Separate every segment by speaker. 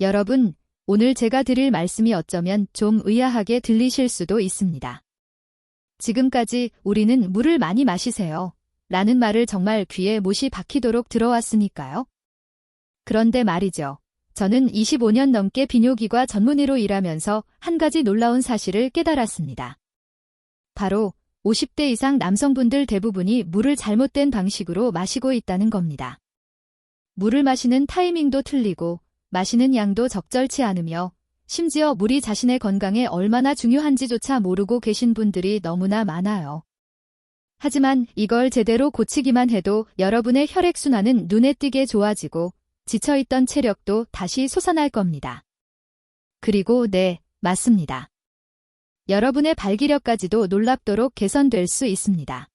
Speaker 1: 여러분, 오늘 제가 드릴 말씀이 어쩌면 좀 의아하게 들리실 수도 있습니다. 지금까지 우리는 물을 많이 마시세요. 라는 말을 정말 귀에 못이 박히도록 들어왔으니까요. 그런데 말이죠. 저는 25년 넘게 비뇨기과 전문의로 일하면서 한 가지 놀라운 사실을 깨달았습니다. 바로 50대 이상 남성분들 대부분이 물을 잘못된 방식으로 마시고 있다는 겁니다. 물을 마시는 타이밍도 틀리고 마시는 양도 적절치 않으며 심지어 물이 자신의 건강에 얼마나 중요한지조차 모르고 계신 분들이 너무나 많아요. 하지만 이걸 제대로 고치기만 해도 여러분의 혈액순환은 눈에 띄게 좋아지고 지쳐있던 체력도 다시 솟아날 겁니다. 그리고 네, 맞습니다. 여러분의 발기력까지도 놀랍도록 개선될 수 있습니다.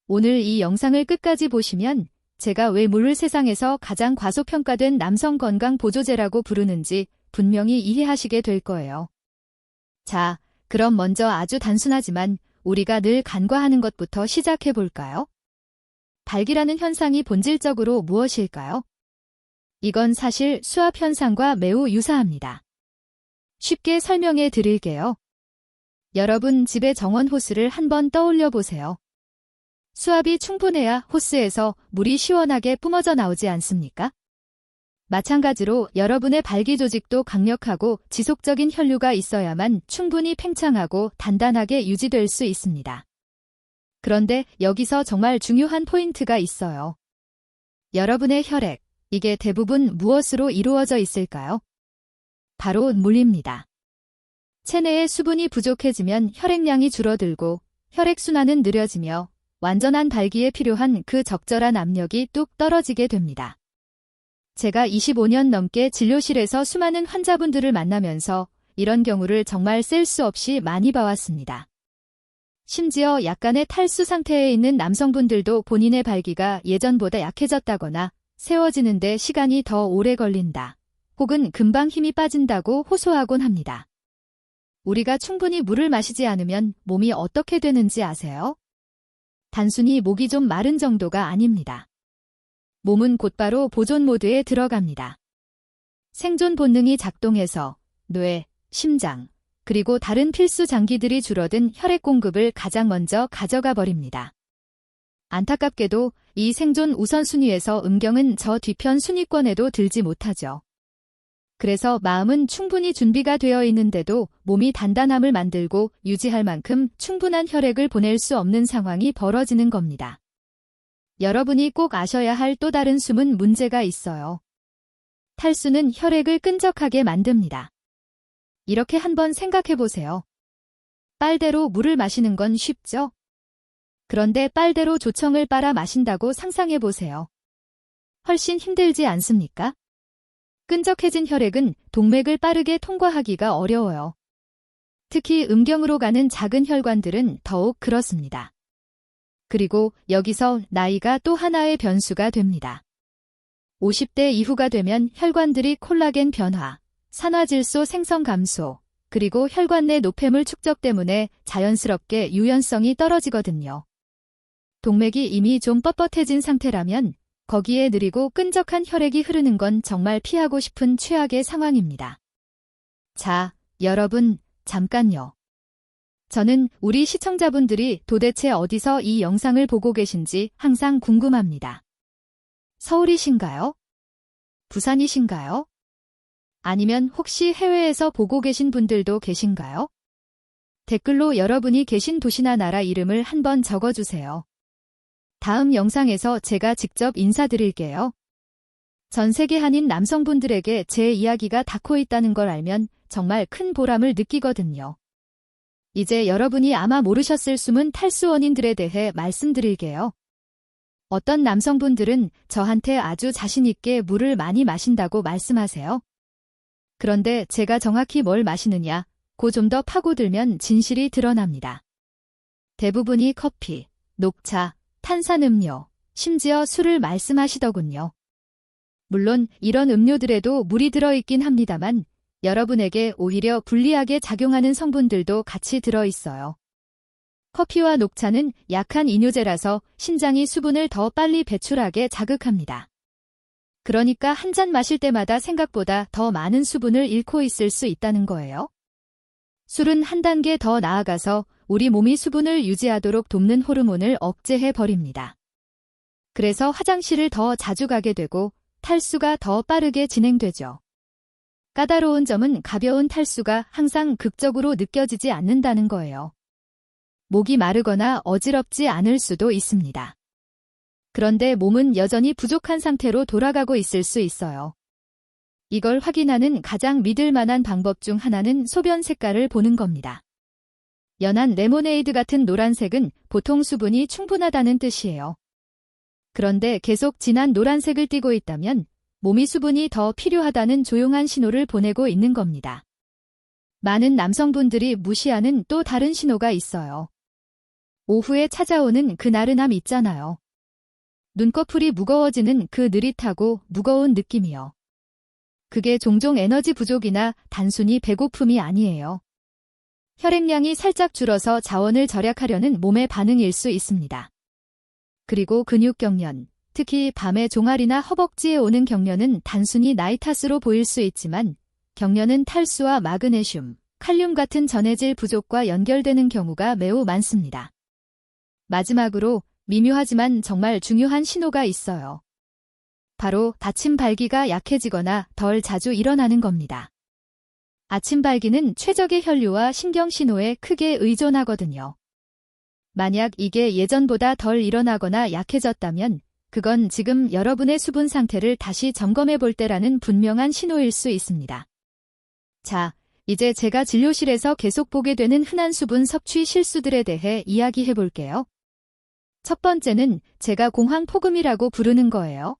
Speaker 1: 오늘 이 영상을 끝까지 보시면 제가 왜 물을 세상에서 가장 과소평가된 남성 건강 보조제라고 부르는지 분명히 이해하시게 될 거예요. 자, 그럼 먼저 아주 단순하지만 우리가 늘 간과하는 것부터 시작해 볼까요? 발기라는 현상이 본질적으로 무엇일까요? 이건 사실 수압 현상과 매우 유사합니다. 쉽게 설명해 드릴게요. 여러분 집의 정원 호스를 한번 떠올려 보세요. 수압이 충분해야 호스에서 물이 시원하게 뿜어져 나오지 않습니까? 마찬가지로 여러분의 발기 조직도 강력하고 지속적인 혈류가 있어야만 충분히 팽창하고 단단하게 유지될 수 있습니다. 그런데 여기서 정말 중요한 포인트가 있어요. 여러분의 혈액, 이게 대부분 무엇으로 이루어져 있을까요? 바로 물입니다. 체내에 수분이 부족해지면 혈액량이 줄어들고 혈액순환은 느려지며 완전한 발기에 필요한 그 적절한 압력이 뚝 떨어지게 됩니다. 제가 25년 넘게 진료실에서 수많은 환자분들을 만나면서 이런 경우를 정말 셀 수 없이 많이 봐왔습니다. 심지어 약간의 탈수 상태에 있는 남성분들도 본인의 발기가 예전보다 약해졌다거나 세워지는데 시간이 더 오래 걸린다. 혹은 금방 힘이 빠진다고 호소하곤 합니다. 우리가 충분히 물을 마시지 않으면 몸이 어떻게 되는지 아세요? 단순히 목이 좀 마른 정도가 아닙니다. 몸은 곧바로 보존 모드에 들어갑니다. 생존 본능이 작동해서 뇌, 심장, 그리고 다른 필수 장기들이 줄어든 혈액 공급을 가장 먼저 가져가 버립니다. 안타깝게도 이 생존 우선순위에서 음경은 저 뒤편 순위권에도 들지 못하죠. 그래서 마음은 충분히 준비가 되어 있는데도 몸이 단단함을 만들고 유지할 만큼 충분한 혈액을 보낼 수 없는 상황이 벌어지는 겁니다. 여러분이 꼭 아셔야 할 또 다른 숨은 문제가 있어요. 탈수는 혈액을 끈적하게 만듭니다. 이렇게 한번 생각해 보세요. 빨대로 물을 마시는 건 쉽죠? 그런데 빨대로 조청을 빨아 마신다고 상상해 보세요. 훨씬 힘들지 않습니까? 끈적해진 혈액은 동맥을 빠르게 통과하기가 어려워요. 특히 음경으로 가는 작은 혈관들은 더욱 그렇습니다. 그리고 여기서 나이가 또 하나의 변수가 됩니다. 50대 이후가 되면 혈관들이 콜라겐 변화, 산화질소 생성 감소, 그리고 혈관 내 노폐물 축적 때문에 자연스럽게 유연성이 떨어지거든요. 동맥이 이미 좀 뻣뻣해진 상태라면 거기에 느리고 끈적한 혈액이 흐르는 건 정말 피하고 싶은 최악의 상황입니다. 자, 여러분, 잠깐요. 저는 우리 시청자분들이 도대체 어디서 이 영상을 보고 계신지 항상 궁금합니다. 서울이신가요? 부산이신가요? 아니면 혹시 해외에서 보고 계신 분들도 계신가요? 댓글로 여러분이 계신 도시나 나라 이름을 한번 적어주세요. 다음 영상에서 제가 직접 인사드릴게요. 전 세계 한인 남성분들에게 제 이야기가 닿고 있다는 걸 알면 정말 큰 보람을 느끼거든요. 이제 여러분이 아마 모르셨을 숨은 탈수 원인들에 대해 말씀드릴게요. 어떤 남성분들은 저한테 아주 자신있게 물을 많이 마신다고 말씀하세요. 그런데 제가 정확히 뭘 마시느냐, 좀 더 파고들면 진실이 드러납니다. 대부분이 커피, 녹차, 탄산음료, 심지어 술을 말씀하시더군요. 물론 이런 음료들에도 물이 들어있긴 합니다만 여러분에게 오히려 불리하게 작용하는 성분들도 같이 들어있어요. 커피와 녹차는 약한 이뇨제라서 신장이 수분을 더 빨리 배출하게 자극합니다. 그러니까 한 잔 마실 때마다 생각보다 더 많은 수분을 잃고 있을 수 있다는 거예요. 술은 한 단계 더 나아가서 우리 몸이 수분을 유지하도록 돕는 호르몬을 억제해 버립니다. 그래서 화장실을 더 자주 가게 되고 탈수가 더 빠르게 진행되죠. 까다로운 점은 가벼운 탈수가 항상 극적으로 느껴지지 않는다는 거예요. 목이 마르거나 어지럽지 않을 수도 있습니다. 그런데 몸은 여전히 부족한 상태로 돌아가고 있을 수 있어요. 이걸 확인하는 가장 믿을 만한 방법 중 하나는 소변 색깔을 보는 겁니다. 연한 레모네이드 같은 노란색은 보통 수분이 충분하다는 뜻이에요. 그런데 계속 진한 노란색을 띠고 있다면 몸이 수분이 더 필요하다는 조용한 신호를 보내고 있는 겁니다. 많은 남성분들이 무시하는 또 다른 신호가 있어요. 오후에 찾아오는 그 나른함 있잖아요. 눈꺼풀이 무거워지는 그 느릿하고 무거운 느낌이요. 그게 종종 에너지 부족이나 단순히 배고픔이 아니에요. 혈액량이 살짝 줄어서 자원을 절약하려는 몸의 반응일 수 있습니다. 그리고 근육 경련, 특히 밤에 종아리나 허벅지에 오는 경련은 단순히 나이 탓으로 보일 수 있지만 경련은 탈수와 마그네슘, 칼륨 같은 전해질 부족과 연결되는 경우가 매우 많습니다. 마지막으로 미묘하지만 정말 중요한 신호가 있어요. 바로 아침 발기가 약해지거나 덜 자주 일어나는 겁니다. 아침 발기는 최적의 혈류와 신경 신호에 크게 의존하거든요. 만약 이게 예전보다 덜 일어나거나 약해졌다면 그건 지금 여러분의 수분 상태를 다시 점검해 볼 때라는 분명한 신호일 수 있습니다. 자, 이제 제가 진료실에서 계속 보게 되는 흔한 수분 섭취 실수들에 대해 이야기해 볼게요. 첫 번째는 제가 공황포금이라고 부르는 거예요.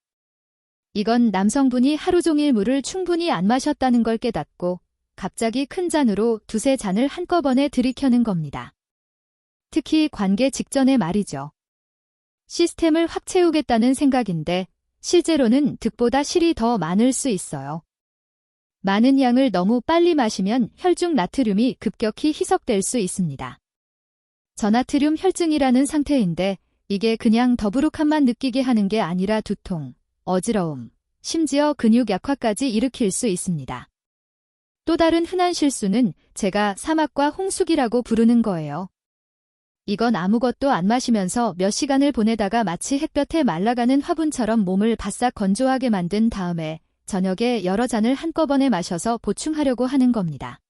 Speaker 1: 이건 남성분이 하루 종일 물을 충분히 안 마셨다는 걸 깨닫고 갑자기 큰 잔으로 두세 잔을 한꺼번에 들이켜는 겁니다. 특히 관계 직전에 말이죠. 시스템을 확 채우겠다는 생각인데 실제로는 득보다 실이 더 많을 수 있어요. 많은 양을 너무 빨리 마시면 혈중 나트륨이 급격히 희석될 수 있습니다. 저나트륨 혈증이라는 상태인데 이게 그냥 더부룩함만 느끼게 하는 게 아니라 두통, 어지러움, 심지어 근육 약화까지 일으킬 수 있습니다. 또 다른 흔한 실수는 제가 사막과 홍숙이라고 부르는 거예요. 이건 아무것도 안 마시면서 몇 시간을 보내다가 마치 햇볕에 말라가는 화분처럼 몸을 바싹 건조하게 만든 다음에 저녁에 여러 잔을 한꺼번에 마셔서 보충하려고 하는 겁니다.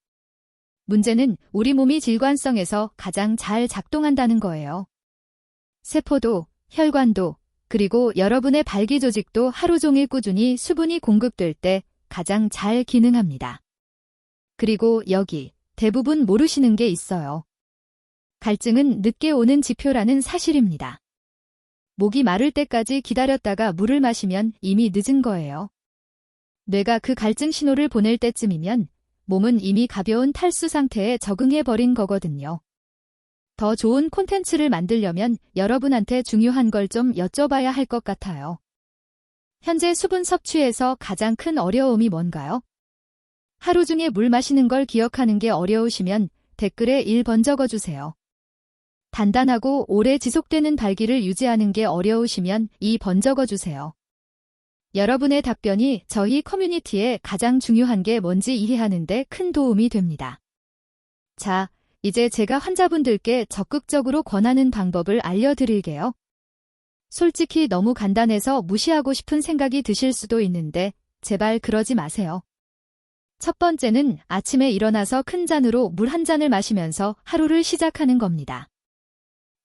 Speaker 1: 문제는 우리 몸이 질관성에서 가장 잘 작동한다는 거예요. 세포도, 혈관도, 그리고 여러분의 발기 조직도 하루 종일 꾸준히 수분이 공급될 때 가장 잘 기능합니다. 그리고 여기 대부분 모르시는 게 있어요. 갈증은 늦게 오는 지표라는 사실입니다. 목이 마를 때까지 기다렸다가 물을 마시면 이미 늦은 거예요. 뇌가 그 갈증 신호를 보낼 때쯤이면 몸은 이미 가벼운 탈수 상태에 적응해버린 거거든요. 더 좋은 콘텐츠를 만들려면 여러분한테 중요한 걸 좀 여쭤봐야 할 것 같아요. 현재 수분 섭취에서 가장 큰 어려움이 뭔가요? 하루 중에 물 마시는 걸 기억하는 게 어려우시면 댓글에 1번 적어주세요. 단단하고 오래 지속되는 발기를 유지하는 게 어려우시면 2번 적어주세요. 여러분의 답변이 저희 커뮤니티에 가장 중요한 게 뭔지 이해하는 데 큰 도움이 됩니다. 자, 이제 제가 환자분들께 적극적으로 권하는 방법을 알려드릴게요. 솔직히 너무 간단해서 무시하고 싶은 생각이 드실 수도 있는데 제발 그러지 마세요. 첫 번째는 아침에 일어나서 큰 잔으로 물 한 잔을 마시면서 하루를 시작하는 겁니다.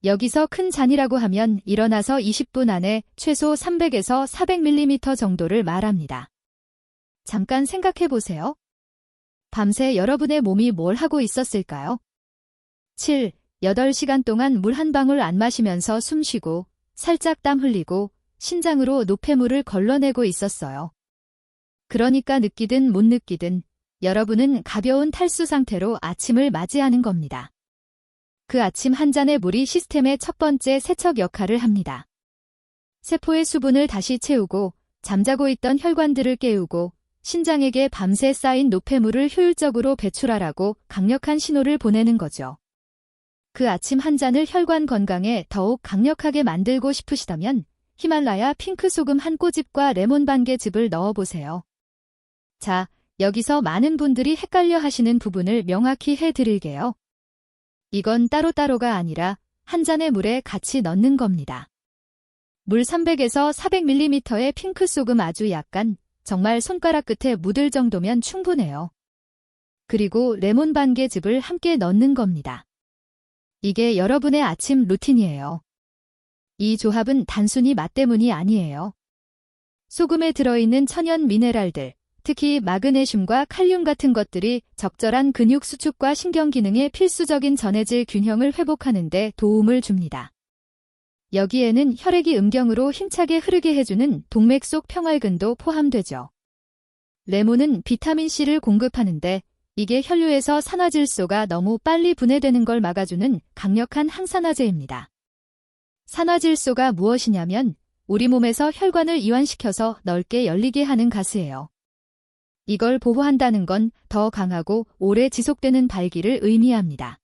Speaker 1: 여기서 큰 잔이라고 하면 일어나서 20분 안에 최소 300에서 400ml 정도를 말합니다. 잠깐 생각해 보세요. 밤새 여러분의 몸이 뭘 하고 있었을까요? 7, 8시간 동안 물 한 방울 안 마시면서 숨 쉬고 살짝 땀 흘리고 신장으로 노폐물을 걸러내고 있었어요. 그러니까 느끼든 못 느끼든 여러분은 가벼운 탈수 상태로 아침을 맞이하는 겁니다. 그 아침 한 잔의 물이 시스템의 첫 번째 세척 역할을 합니다. 세포의 수분을 다시 채우고 잠자고 있던 혈관들을 깨우고 신장에게 밤새 쌓인 노폐물을 효율적으로 배출하라고 강력한 신호를 보내는 거죠. 그 아침 한 잔을 혈관 건강에 더욱 강력하게 만들고 싶으시다면 히말라야 핑크 소금 한 꼬집과 레몬 반 개즙을 넣어보세요. 자, 여기서 많은 분들이 헷갈려 하시는 부분을 명확히 해드릴게요. 이건 따로따로가 아니라 한 잔의 물에 같이 넣는 겁니다. 물 300에서 400ml의 핑크 소금 아주 약간, 정말 손가락 끝에 묻을 정도면 충분해요. 그리고 레몬 반 개즙을 함께 넣는 겁니다. 이게 여러분의 아침 루틴이에요. 이 조합은 단순히 맛 때문이 아니에요. 소금에 들어있는 천연 미네랄들, 특히 마그네슘과 칼륨 같은 것들이 적절한 근육 수축과 신경 기능에 필수적인 전해질 균형을 회복하는 데 도움을 줍니다. 여기에는 혈액이 음경으로 힘차게 흐르게 해주는 동맥 속 평활근도 포함되죠. 레몬은 비타민C를 공급하는데 이게 혈류에서 산화질소가 너무 빨리 분해되는 걸 막아주는 강력한 항산화제입니다. 산화질소가 무엇이냐면 우리 몸에서 혈관을 이완시켜서 넓게 열리게 하는 가스예요. 이걸 보호한다는 건 더 강하고 오래 지속되는 발기를 의미합니다.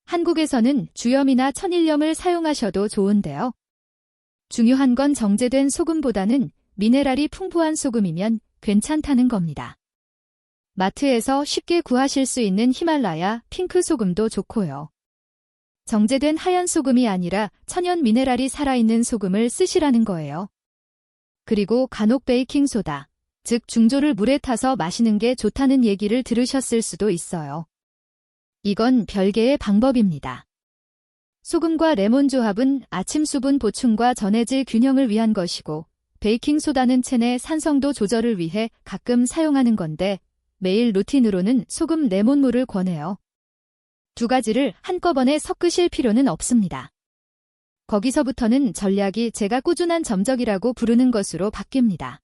Speaker 1: 한국에서는 주염이나 천일염을 사용하셔도 좋은데요. 중요한 건 정제된 소금보다는 미네랄이 풍부한 소금이면 괜찮다는 겁니다. 마트에서 쉽게 구하실 수 있는 히말라야 핑크 소금도 좋고요. 정제된 하얀 소금이 아니라 천연 미네랄이 살아있는 소금을 쓰시라는 거예요. 그리고 간혹 베이킹소다, 즉 중조를 물에 타서 마시는 게 좋다는 얘기를 들으셨을 수도 있어요. 이건 별개의 방법입니다. 소금과 레몬 조합은 아침 수분 보충과 전해질 균형을 위한 것이고, 베이킹소다는 체내 산성도 조절을 위해 가끔 사용하는 건데 매일 루틴으로는 소금 레몬물을 권해요. 두 가지를 한꺼번에 섞으실 필요는 없습니다. 거기서부터는 전략이 제가 꾸준한 점적이라고 부르는 것으로 바뀝니다.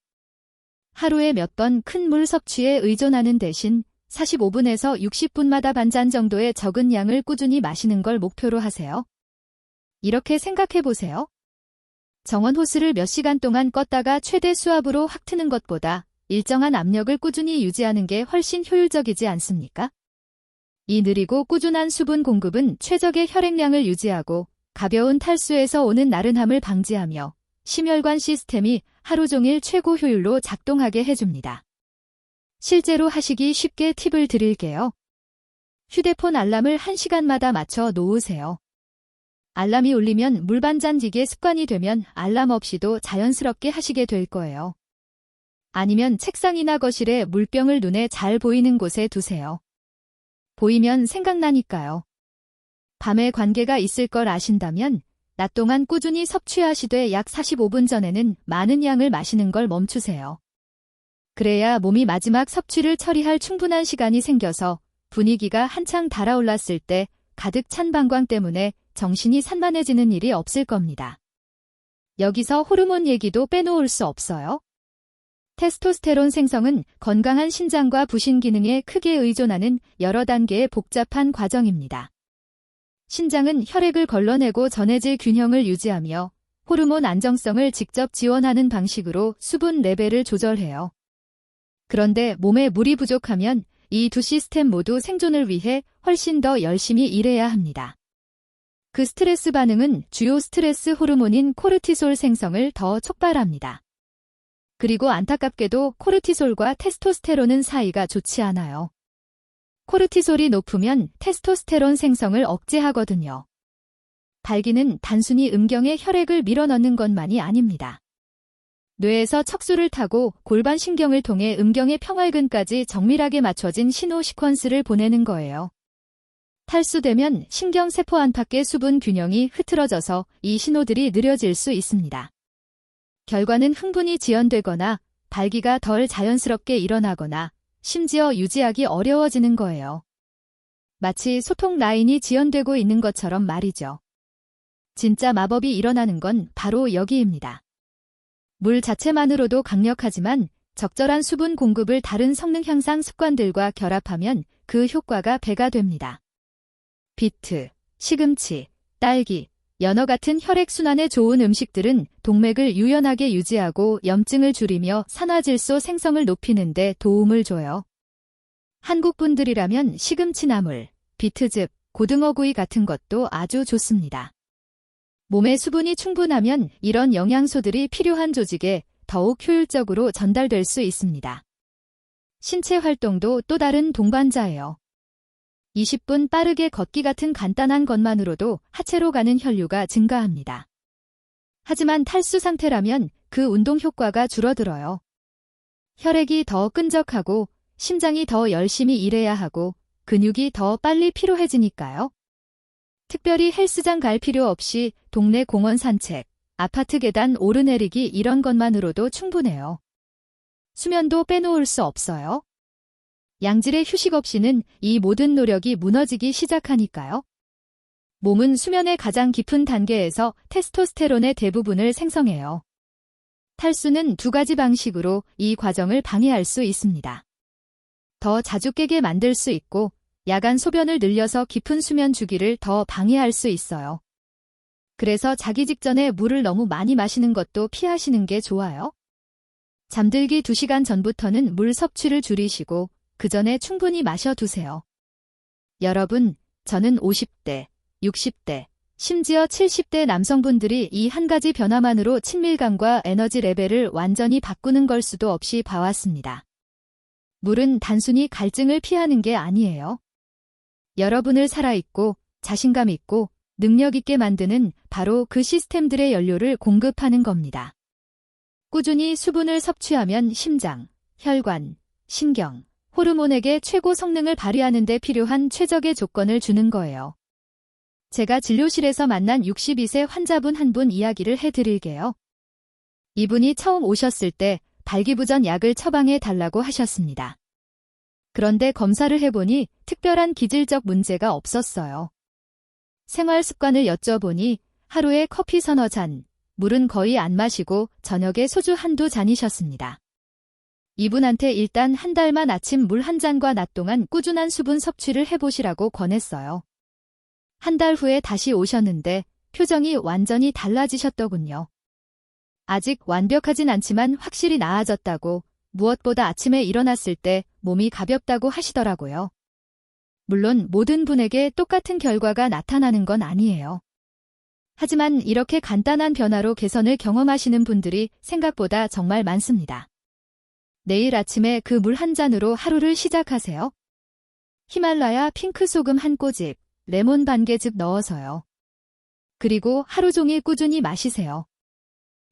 Speaker 1: 하루에 몇 번 큰 물 섭취에 의존하는 대신 45분에서 60분마다 반잔 정도의 적은 양을 꾸준히 마시는 걸 목표로 하세요. 이렇게 생각해 보세요. 정원 호스를 몇 시간 동안 껐다가 최대 수압으로 확 트는 것보다 일정한 압력을 꾸준히 유지하는 게 훨씬 효율적이지 않습니까? 이 느리고 꾸준한 수분 공급은 최적의 혈액량을 유지하고 가벼운 탈수에서 오는 나른함을 방지하며 심혈관 시스템이 하루 종일 최고 효율로 작동하게 해줍니다. 실제로 하시기 쉽게 팁을 드릴게요. 휴대폰 알람을 1시간마다 맞춰 놓으세요. 알람이 울리면 물 반 잔 찌개 습관이 되면 알람 없이도 자연스럽게 하시게 될 거예요. 아니면 책상이나 거실에 물병을 눈에 잘 보이는 곳에 두세요. 보이면 생각나니까요. 밤에 관계가 있을 걸 아신다면 낮 동안 꾸준히 섭취하시되 약 45분 전에는 많은 양을 마시는 걸 멈추세요. 그래야 몸이 마지막 섭취를 처리할 충분한 시간이 생겨서 분위기가 한창 달아올랐을 때 가득 찬 방광 때문에 정신이 산만해지는 일이 없을 겁니다. 여기서 호르몬 얘기도 빼놓을 수 없어요. 테스토스테론 생성은 건강한 신장과 부신 기능에 크게 의존하는 여러 단계의 복잡한 과정입니다. 신장은 혈액을 걸러내고 전해질 균형을 유지하며 호르몬 안정성을 직접 지원하는 방식으로 수분 레벨을 조절해요. 그런데 몸에 물이 부족하면 이 두 시스템 모두 생존을 위해 훨씬 더 열심히 일해야 합니다. 그 스트레스 반응은 주요 스트레스 호르몬인 코르티솔 생성을 더 촉발합니다. 그리고 안타깝게도 코르티솔과 테스토스테론은 사이가 좋지 않아요. 코르티솔이 높으면 테스토스테론 생성을 억제하거든요. 발기는 단순히 음경에 혈액을 밀어넣는 것만이 아닙니다. 뇌에서 척수를 타고 골반신경을 통해 음경의 평활근까지 정밀하게 맞춰진 신호 시퀀스를 보내는 거예요. 탈수되면 신경세포 안팎의 수분 균형이 흐트러져서 이 신호들이 느려질 수 있습니다. 결과는 흥분이 지연되거나 발기가 덜 자연스럽게 일어나거나 심지어 유지하기 어려워지는 거예요. 마치 소통 라인이 지연되고 있는 것처럼 말이죠. 진짜 마법이 일어나는 건 바로 여기입니다. 물 자체만으로도 강력하지만 적절한 수분 공급을 다른 성능 향상 습관들과 결합하면 그 효과가 배가 됩니다. 비트, 시금치, 딸기, 연어 같은 혈액순환에 좋은 음식들은 동맥을 유연하게 유지하고 염증을 줄이며 산화질소 생성을 높이는 데 도움을 줘요. 한국 분들이라면 시금치 나물, 비트즙, 고등어구이 같은 것도 아주 좋습니다. 몸에 수분이 충분하면 이런 영양소들이 필요한 조직에 더욱 효율적으로 전달될 수 있습니다. 신체 활동도 또 다른 동반자예요. 20분 빠르게 걷기 같은 간단한 것만으로도 하체로 가는 혈류가 증가합니다. 하지만 탈수 상태라면 그 운동 효과가 줄어들어요. 혈액이 더 끈적하고 심장이 더 열심히 일해야 하고 근육이 더 빨리 피로해지니까요. 특별히 헬스장 갈 필요 없이 동네 공원 산책, 아파트 계단 오르내리기 이런 것만으로도 충분해요. 수면도 빼놓을 수 없어요. 양질의 휴식 없이는 이 모든 노력이 무너지기 시작하니까요. 몸은 수면의 가장 깊은 단계에서 테스토스테론의 대부분을 생성해요. 탈수는 두 가지 방식으로 이 과정을 방해할 수 있습니다. 더 자주 깨게 만들 수 있고 야간 소변을 늘려서 깊은 수면 주기를 더 방해할 수 있어요. 그래서 자기 직전에 물을 너무 많이 마시는 것도 피하시는 게 좋아요. 잠들기 2시간 전부터는 물 섭취를 줄이시고 그 전에 충분히 마셔두세요. 여러분, 저는 50대, 60대, 심지어 70대 남성분들이 이 한 가지 변화만으로 친밀감과 에너지 레벨을 완전히 바꾸는 걸 수도 없이 봐왔습니다. 물은 단순히 갈증을 피하는 게 아니에요. 여러분을 살아있고 자신감 있고 능력 있게 만드는 바로 그 시스템들의 연료를 공급하는 겁니다. 꾸준히 수분을 섭취하면 심장, 혈관, 신경, 호르몬에게 최고 성능을 발휘하는 데 필요한 최적의 조건을 주는 거예요. 제가 진료실에서 만난 62세 환자분 한 분 이야기를 해드릴게요. 이분이 처음 오셨을 때 발기부전 약을 처방해 달라고 하셨습니다. 그런데 검사를 해보니 특별한 기질적 문제가 없었어요. 생활 습관을 여쭤보니 하루에 커피 서너 잔, 물은 거의 안 마시고 저녁에 소주 한두 잔이셨습니다. 이분한테 일단 한 달만 아침 물 한 잔과 낮 동안 꾸준한 수분 섭취를 해보시라고 권했어요. 한 달 후에 다시 오셨는데 표정이 완전히 달라지셨더군요. 아직 완벽하진 않지만 확실히 나아졌다고, 무엇보다 아침에 일어났을 때 몸이 가볍다고 하시더라고요. 물론 모든 분에게 똑같은 결과가 나타나는 건 아니에요. 하지만 이렇게 간단한 변화로 개선을 경험하시는 분들이 생각보다 정말 많습니다. 내일 아침에 그 물 한 잔으로 하루를 시작하세요. 히말라야 핑크 소금 한 꼬집, 레몬 반 개즙 넣어서요. 그리고 하루 종일 꾸준히 마시세요.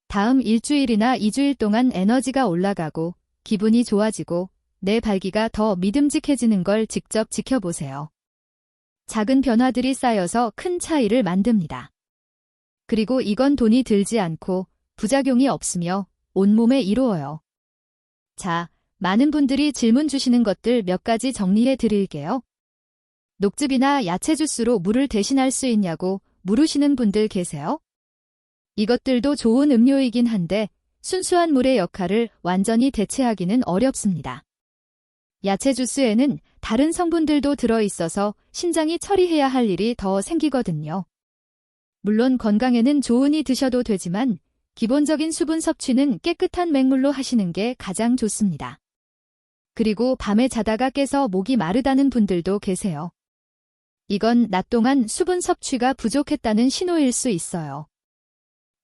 Speaker 1: 다음 일주일이나 2주일 동안 에너지가 올라가고 기분이 좋아지고 내 발기가 더 믿음직해지는 걸 직접 지켜보세요. 작은 변화들이 쌓여서 큰 차이를 만듭니다. 그리고 이건 돈이 들지 않고 부작용이 없으며 온몸에 이루어요. 자, 많은 분들이 질문 주시는 것들 몇 가지 정리해 드릴게요. 녹즙이나 야채 주스로 물을 대신할 수 있냐고 물으시는 분들 계세요? 이것들도 좋은 음료이긴 한데 순수한 물의 역할을 완전히 대체하기는 어렵습니다. 야채 주스에는 다른 성분들도 들어있어서 신장이 처리해야 할 일이 더 생기거든요. 물론 건강에는 좋으니 드셔도 되지만 기본적인 수분 섭취는 깨끗한 맹물로 하시는 게 가장 좋습니다. 그리고 밤에 자다가 깨서 목이 마르다는 분들도 계세요. 이건 낮 동안 수분 섭취가 부족했다는 신호일 수 있어요.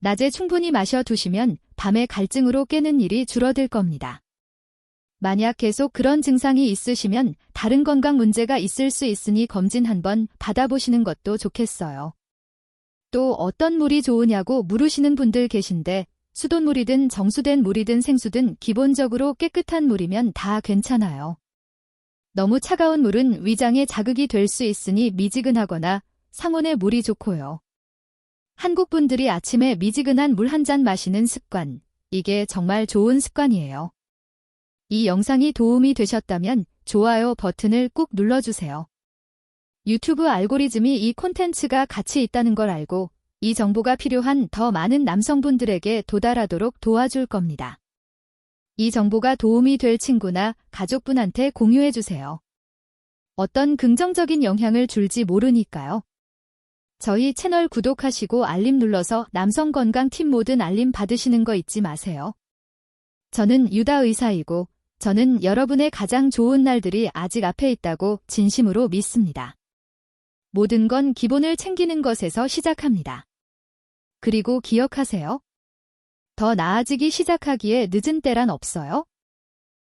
Speaker 1: 낮에 충분히 마셔두시면 밤에 갈증으로 깨는 일이 줄어들 겁니다. 만약 계속 그런 증상이 있으시면 다른 건강 문제가 있을 수 있으니 검진 한번 받아보시는 것도 좋겠어요. 또 어떤 물이 좋으냐고 물으시는 분들 계신데 수돗물이든 정수된 물이든 생수든 기본적으로 깨끗한 물이면 다 괜찮아요. 너무 차가운 물은 위장에 자극이 될 수 있으니 미지근하거나 상온의 물이 좋고요. 한국 분들이 아침에 미지근한 물 한 잔 마시는 습관, 이게 정말 좋은 습관이에요. 이 영상이 도움이 되셨다면 좋아요 버튼을 꾹 눌러주세요. 유튜브 알고리즘이 이 콘텐츠가 가치 있다는 걸 알고 이 정보가 필요한 더 많은 남성분들에게 도달하도록 도와줄 겁니다. 이 정보가 도움이 될 친구나 가족분한테 공유해주세요. 어떤 긍정적인 영향을 줄지 모르니까요. 저희 채널 구독하시고 알림 눌러서 남성건강팀 모든 알림 받으시는 거 잊지 마세요. 저는 유다 의사이고 저는 여러분의 가장 좋은 날들이 아직 앞에 있다고 진심으로 믿습니다. 모든 건 기본을 챙기는 것에서 시작합니다. 그리고 기억하세요. 더 나아지기 시작하기에 늦은 때란 없어요.